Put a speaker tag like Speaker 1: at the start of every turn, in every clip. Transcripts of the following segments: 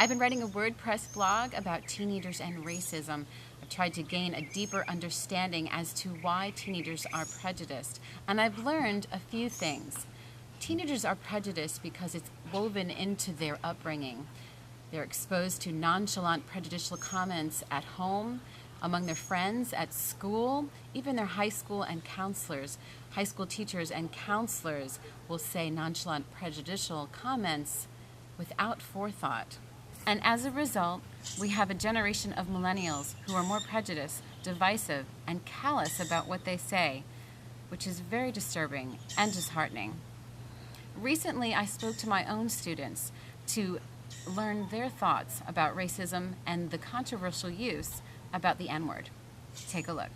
Speaker 1: I've been writing a WordPress blog about teenagers and racism. I've tried to gain a deeper understanding as to why teenagers are prejudiced, and I've learned a few things. Teenagers are prejudiced because it's woven into their upbringing. They're exposed to nonchalant, prejudicial comments at home, among their friends, at school, even their high school and counselors. High school teachers and counselors will say nonchalant, prejudicial comments without forethought. And as a result, we have a generation of millennials who are more prejudiced, divisive, and callous about what they say, which is very disturbing and disheartening. Recently, I spoke to my own students to learn their thoughts about racism and the controversial use about the N-word. Take a look.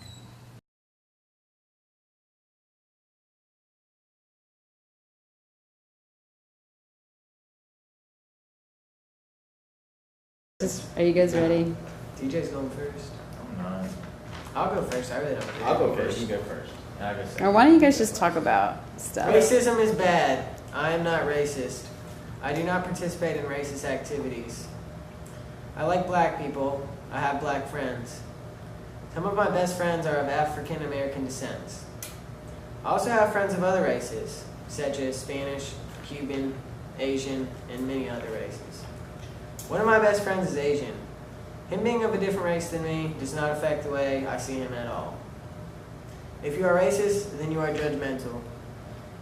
Speaker 1: Are you guys ready?
Speaker 2: DJ's going first.
Speaker 3: I'm not.
Speaker 2: I'll go first. I really don't care.
Speaker 3: I'll go first. You go first. I'll go second.
Speaker 1: Or why don't you guys just talk about stuff?
Speaker 2: Racism is bad. I am not racist. I do not participate in racist activities. I like black people. I have black friends. Some of my best friends are of African American descent. I also have friends of other races, such as Spanish, Cuban, Asian, and many other races. One of my best friends is Asian. Him being of a different race than me does not affect the way I see him at all. If you are racist, then you are judgmental,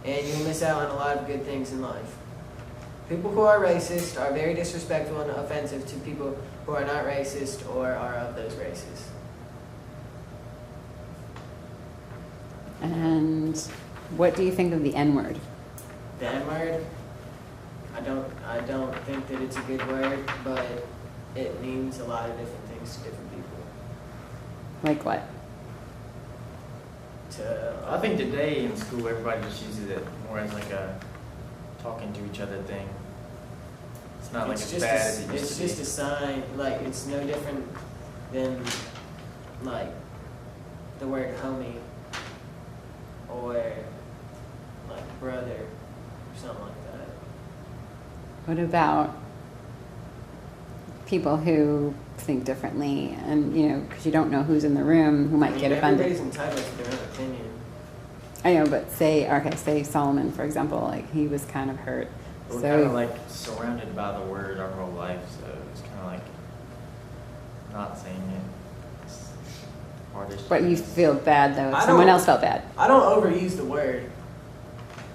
Speaker 2: and you miss out on a lot of good things in life. People who are racist are very disrespectful and offensive to people who are not racist or are of those races.
Speaker 1: And what do you think of the N-word?
Speaker 2: The N-word, I don't think that it's a good word, but it means a lot of different things to different people.
Speaker 1: Like what?
Speaker 3: I think today in school everybody just uses it more as like a talking to each other thing. It's not like as bad as it used to be.
Speaker 2: It's just a sign, like it's no different than like the word homie or like brother or something like that.
Speaker 1: What about people who think differently and, because you don't know who's in the room who might get offended?
Speaker 2: Everybody's entitled to their own opinion.
Speaker 1: I know, but say Solomon, for example, like he was kind of hurt.
Speaker 3: We're
Speaker 1: So
Speaker 3: kind of like surrounded by the word our whole life, so it's kind of like not saying it. It's hardest.
Speaker 1: But you feel bad though.
Speaker 2: I
Speaker 1: If someone
Speaker 2: don't-
Speaker 1: else felt bad.
Speaker 2: I don't overuse the word.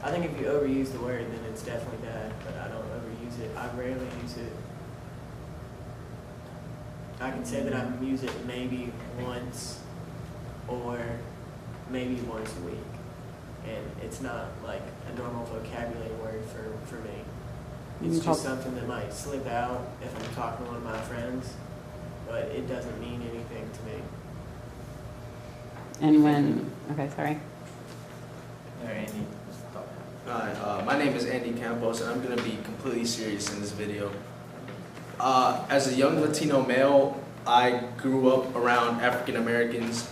Speaker 2: I think if you overuse the word, then it's definitely bad, but I don't overuse it. I rarely use it. I can say that I use it maybe once or maybe once a week. And it's not like a normal vocabulary word for me. It's just something that might slip out if I'm talking to one of my friends, but it doesn't mean anything to me.
Speaker 1: And okay, sorry.
Speaker 3: There, Andy.
Speaker 4: Hi, my name is Andy Campos, and I'm going to be completely serious in this video. As a young Latino male, I grew up around African Americans.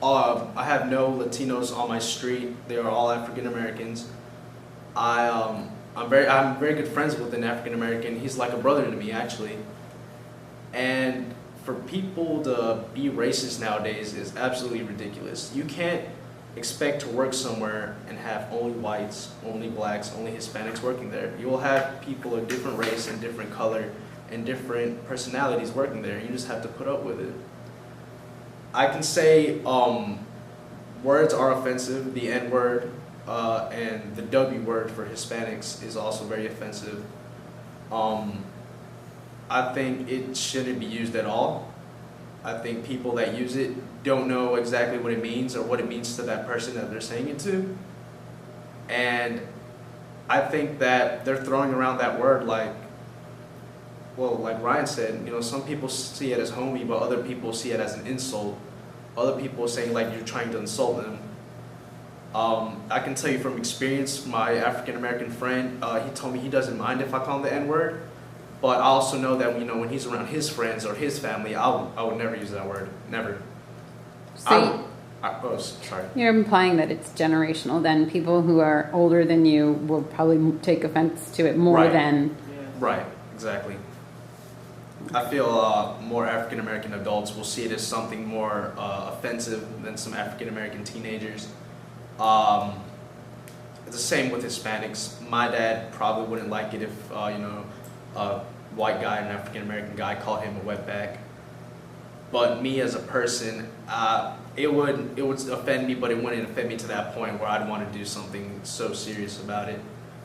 Speaker 4: I have no Latinos on my street. They are all African Americans. I'm very good friends with an African American. He's like a brother to me, actually. And for people to be racist nowadays is absolutely ridiculous. You can't expect to work somewhere and have only whites, only blacks, only Hispanics working there. You will have people of different race and different color and different personalities working there. You just have to put up with it. I can say words are offensive. The N-word and the W word for Hispanics is also very offensive. I think it shouldn't be used at all. I think people that use it don't know exactly what it means or what it means to that person that they're saying it to. And I think that they're throwing around that word like Ryan said, some people see it as homie, but other people see it as an insult. Other people are saying like you're trying to insult them. I can tell you from experience, my African American friend, he told me he doesn't mind if I call him the N-word, but I also know that when he's around his friends or his family, I would never use that word, never.
Speaker 1: So
Speaker 4: Sorry.
Speaker 1: you're implying that it's generational. Then people who are older than you will probably take offense to it more
Speaker 4: Right.
Speaker 1: than.
Speaker 2: Yeah.
Speaker 4: Right, exactly. I feel more African American adults will see it as something more offensive than some African American teenagers. It's the same with Hispanics. My dad probably wouldn't like it if a white guy, an African American guy, called him a wetback. But me as a person, it would offend me, but it wouldn't offend me to that point where I'd want to do something so serious about it.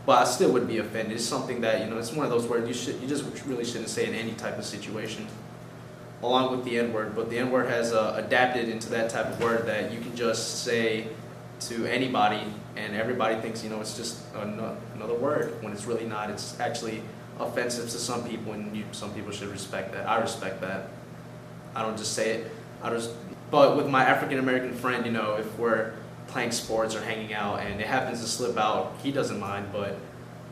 Speaker 4: But I still would be offended. It's something that, it's one of those words you just really shouldn't say in any type of situation, along with the N-word. But the N-word has adapted into that type of word that you can just say to anybody, and everybody thinks, it's just another word, when it's really not. It's actually offensive to some people, and some people should respect that. I respect that. I don't just say it. But with my African American friend, if we're playing sports or hanging out and it happens to slip out, he doesn't mind, but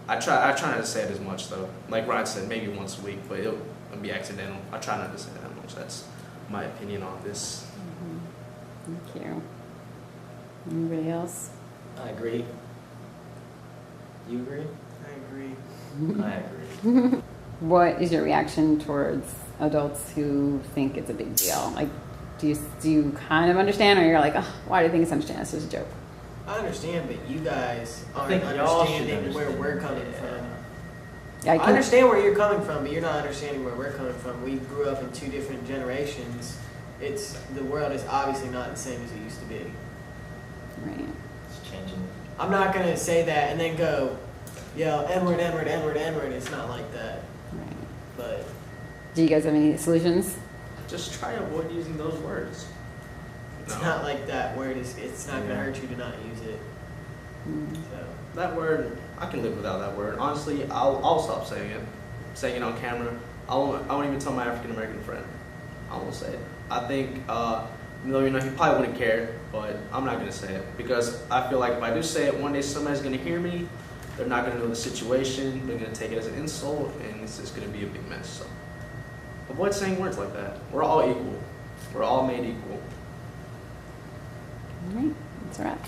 Speaker 4: I try not to say it as much though. Like Ryan said, maybe once a week, but it'll be accidental. I try not to say that much. That's my opinion on this.
Speaker 5: Thank you. Anybody else?
Speaker 3: I agree. You agree?
Speaker 2: I agree.
Speaker 3: I agree.
Speaker 5: What is your reaction towards adults who think it's a big deal? Like, do you kind of understand, or you're like, oh, why do you think it's understand? It's just a joke.
Speaker 2: I understand, but you guys
Speaker 3: I
Speaker 2: aren't
Speaker 3: think y'all should
Speaker 2: understanding where
Speaker 3: understand.
Speaker 2: we're coming
Speaker 3: Yeah.
Speaker 2: from.
Speaker 5: Yeah,
Speaker 2: I understand where you're coming from, but you're not understanding where we're coming from. We grew up in two different generations. The world is obviously not the same as it used to be.
Speaker 5: Right.
Speaker 3: It's changing.
Speaker 2: I'm not gonna say that and then go, yell N-word, N-word, N-word, N-word. It's not like that.
Speaker 5: Right.
Speaker 2: But
Speaker 5: Do you guys have any solutions?
Speaker 4: Just try to avoid using those words.
Speaker 2: it's
Speaker 4: No.
Speaker 2: not like that word is. It's not gonna
Speaker 3: Yeah.
Speaker 2: hurt you to not use it.
Speaker 5: Mm.
Speaker 2: So
Speaker 4: That word, I can live without that word. Honestly, I'll stop saying it on camera. I won't even tell my African American friend. I won't say it. I think, he probably wouldn't care, but I'm not gonna say it because I feel like if I do say it, one day somebody's gonna hear me. They're not gonna know the situation. They're gonna take it as an insult, and it's just gonna be a big mess. So avoid saying words like that. We're all equal. We're all made equal.
Speaker 5: All right. That's a wrap.